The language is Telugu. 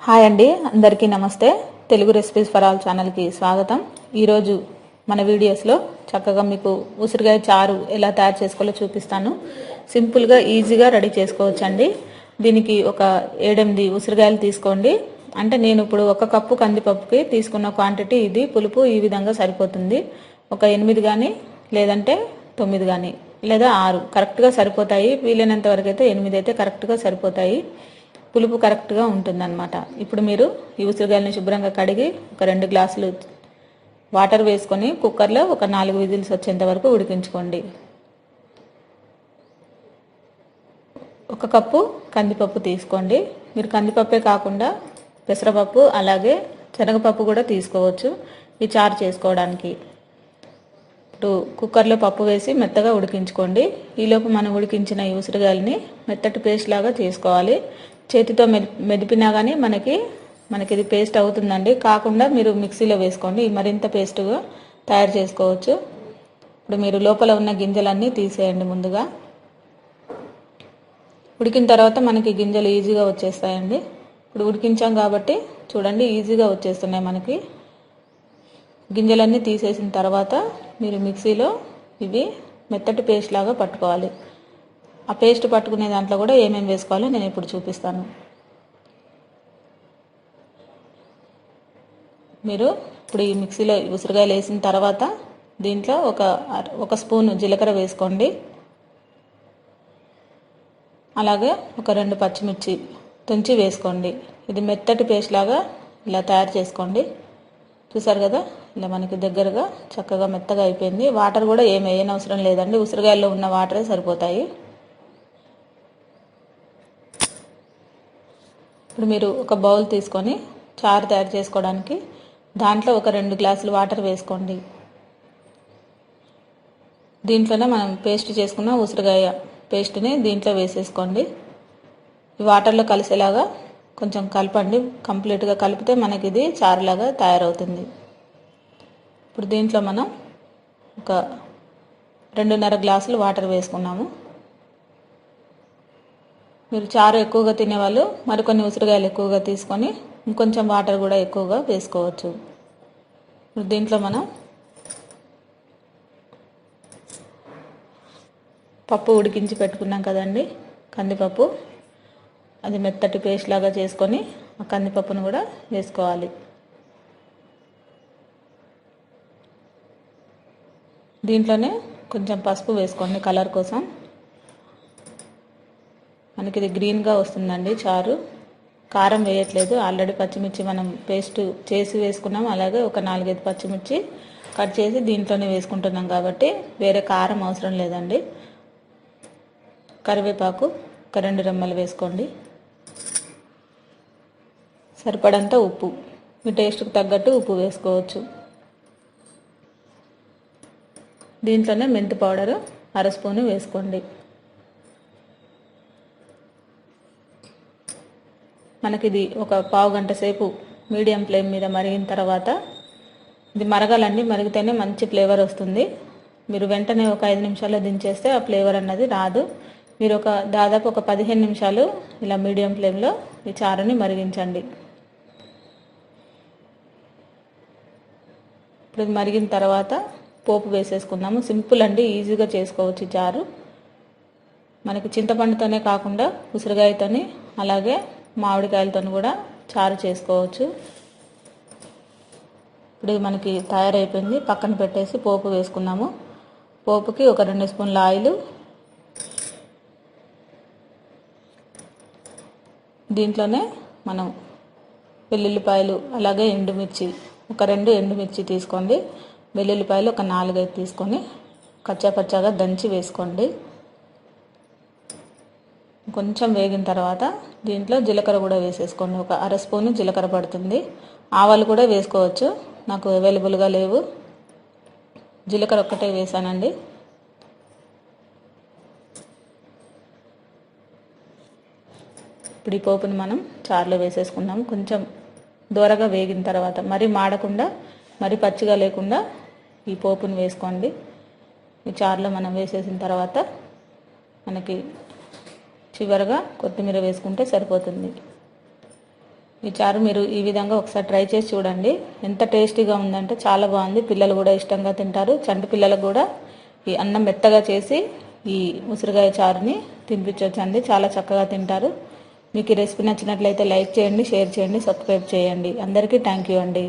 హాయ్ అండి, అందరికీ నమస్తే. తెలుగు రెసిపీస్ ఫర్ ఆల్ ఛానల్కి స్వాగతం. ఈరోజు మన వీడియోస్లో చక్కగా మీకు ఉసిరికాయ చారు ఎలా తయారు చేసుకోవాలో చూపిస్తాను. సింపుల్గా ఈజీగా రెడీ చేసుకోవచ్చండి. దీనికి ఒక 7-8 ఉసిరికాయలు తీసుకోండి. అంటే నేను ఇప్పుడు 1 కప్పు కందిపప్పుకి తీసుకున్న క్వాంటిటీ ఇది. పులుపు ఈ విధంగా సరిపోతుంది. ఒక 8 కానీ లేదంటే 9 కానీ లేదా 6 కరెక్ట్గా సరిపోతాయి. వీలైనంత వరకు అయితే 8 అయితే కరెక్ట్గా సరిపోతాయి. పులుపు కరెక్ట్గా ఉంటుందన్నమాట. ఇప్పుడు మీరు ఈ ఉసిరికాయలని శుభ్రంగా కడిగి ఒక 2 గ్లాసులు వాటర్ వేసుకొని కుక్కర్లో ఒక 4 విజిల్స్ వచ్చేంత వరకు ఉడికించుకోండి. 1 కప్పు కందిపప్పు తీసుకోండి. మీరు కందిపప్పే కాకుండా పెసరపప్పు అలాగే శనగపప్పు కూడా తీసుకోవచ్చు ఈ చారు చేసుకోవడానికి. ఇప్పుడు కుక్కర్లో పప్పు వేసి మెత్తగా ఉడికించుకోండి. ఈలోపు మనం ఉడికించిన ఈ ఉసిరికాయలని మెత్తటి పేస్ట్ లాగా చేసుకోవాలి. చేతితో మెదిపినా కానీ మనకి ఇది పేస్ట్ అవుతుందండి. కాకుండా మీరు మిక్సీలో వేసుకోండి, మరింత పేస్ట్గా తయారు చేసుకోవచ్చు. ఇప్పుడు మీరు లోపల ఉన్న గింజలన్నీ తీసేయండి. ముందుగా ఉడికిన తర్వాత మనకి గింజలు ఈజీగా వచ్చేస్తాయండి. ఇప్పుడు ఉడికించాం కాబట్టి చూడండి ఈజీగా వచ్చేస్తున్నాయి. మనకి గింజలన్నీ తీసేసిన తర్వాత మీరు మిక్సీలో ఇవి మెత్తటి పేస్ట్ లాగా పట్టుకోవాలి. ఆ పేస్ట్ పట్టుకునే దాంట్లో కూడా ఏమేమి వేసుకోవాలో నేను ఇప్పుడు చూపిస్తాను. మీరు ఇప్పుడు ఈ మిక్సీలో ఉసిరికాయలు వేసిన తర్వాత దీంట్లో ఒక స్పూన్ జీలకర్ర వేసుకోండి. అలాగే ఒక 2 పచ్చిమిర్చి తుంచి వేసుకోండి. ఇది మెత్తటి పేస్ట్ లాగా ఇలా తయారు చేసుకోండి. చూసారు కదా, ఇలా మనకి దగ్గరగా చక్కగా మెత్తగా అయిపోయింది. వాటర్ కూడా ఏం వేయనవసరం లేదండి, ఉసిరికాయల్లో ఉన్న వాటరే సరిపోతాయి. ఇప్పుడు మీరు ఒక బౌల్ తీసుకొని చారు తయారు చేసుకోవడానికి దాంట్లో ఒక 2 గ్లాసులు వాటర్ వేసుకోండి. దీంట్లోనే మనం పేస్ట్ చేసుకున్న ఉసిరికాయ పేస్ట్ని దీంట్లో వేసేసుకోండి. ఈ వాటర్లో కలిసేలాగా కొంచెం కలపండి. కంప్లీట్గా కలిపితే మనకి ఇది చారులాగా తయారవుతుంది. ఇప్పుడు దీంట్లో మనం ఒక 2.5 గ్లాసులు వాటర్ వేసుకున్నాము. మీరు చారు ఎక్కువగా తినేవాళ్ళు మరికొన్ని ఉసిరికాయలు ఎక్కువగా తీసుకొని ఇంకొంచెం వాటర్ కూడా ఎక్కువగా వేసుకోవచ్చు. ఇప్పుడు దీంట్లో మనం పప్పు ఉడికించి పెట్టుకున్నాం కదండి, కందిపప్పు, అది మెత్తటి పేస్ట్ లాగా చేసుకొని ఆ కందిపప్పును కూడా వేసుకోవాలి. దీంట్లోనే కొంచెం పసుపు వేసుకోండి కలర్ కోసం. మనకి ఇది గ్రీన్గా వస్తుందండి చారు. కారం వేయట్లేదు, ఆల్రెడీ పచ్చిమిర్చి మనం పేస్ట్ చేసి వేసుకున్నాం. అలాగే ఒక 4-5 పచ్చిమిర్చి కట్ చేసి దీంట్లోనే వేసుకుంటున్నాం కాబట్టి వేరే కారం అవసరం లేదండి. కరివేపాకు ఒక 2 రెమ్మలు వేసుకోండి. సరిపడంత ఉప్పు, మీ టేస్ట్కి తగ్గట్టు ఉప్పు వేసుకోవచ్చు. దీంట్లోనే మెంతి పౌడరు 1/2 స్పూను వేసుకోండి. మనకిది ఒక పావు గంట సేపు మీడియం ఫ్లేమ్ మీద మరిగిన తర్వాత ఇది మరగాలండి. మరిగితేనే మంచి ఫ్లేవర్ వస్తుంది. మీరు వెంటనే ఒక 5 నిమిషాల్లో దించేస్తే ఆ ఫ్లేవర్ అన్నది రాదు. మీరు దాదాపు ఒక 15 నిమిషాలు ఇలా మీడియం ఫ్లేమ్లో ఈ చారుని మరిగించండి. ఇప్పుడు ఇది మరిగిన తర్వాత పోపు వేసేసుకుందాము. సింపుల్ అండి, ఈజీగా చేసుకోవచ్చు ఈ చారు. మనకి చింతపండుతోనే కాకుండా ఉసిరికాయతోని అలాగే మామిడికాయలతో కూడా చారు చేసుకోవచ్చు. ఇప్పుడు మనకి తయారైపోయింది. పక్కన పెట్టేసి పోపు వేసుకున్నాము. పోపుకి ఒక 2 స్పూన్ల ఆయిల్, దీంట్లోనే మనం వెల్లుల్లిపాయలు అలాగే ఎండుమిర్చి ఒక 2 ఎండుమిర్చి తీసుకోండి. వెల్లుల్లిపాయలు ఒక 4-5 తీసుకొని కచ్చాపచ్చాగా దంచి వేసుకోండి. కొంచెం వేగిన తర్వాత దీంట్లో జీలకర్ర కూడా వేసేసుకోండి. ఒక 1/2 స్పూను జీలకర్ర పడుతుంది. ఆవాలు కూడా వేసుకోవచ్చు, నాకు అవైలబుల్గా లేవు, జీలకర్ర ఒక్కటే వేసానండి. ఇప్పుడు ఈ పోపుని మనం చారులో వేసేసుకున్నాము. కొంచెం దూరగా వేగిన తర్వాత, మరీ మాడకుండా మరీ పచ్చిగా లేకుండా ఈ పోపుని వేసుకోండి. ఈ చారులో మనం వేసేసిన తర్వాత మనకి చివరగా కొత్తిమీర వేసుకుంటే సరిపోతుంది. ఈ చారు మీరు ఈ విధంగా ఒకసారి ట్రై చేసి చూడండి. ఎంత టేస్టీగా ఉందంటే చాలా బాగుంది. పిల్లలు కూడా ఇష్టంగా తింటారు. చంటి పిల్లలకు కూడా ఈ అన్నం మెత్తగా చేసి ఈ ఉసిరికాయ చారుని తినిపించవచ్చండి. చాలా చక్కగా తింటారు. మీకు ఈ రెసిపీ నచ్చినట్లయితే లైక్ చేయండి, షేర్ చేయండి, సబ్స్క్రైబ్ చేయండి. అందరికీ థ్యాంక్ యూ అండి.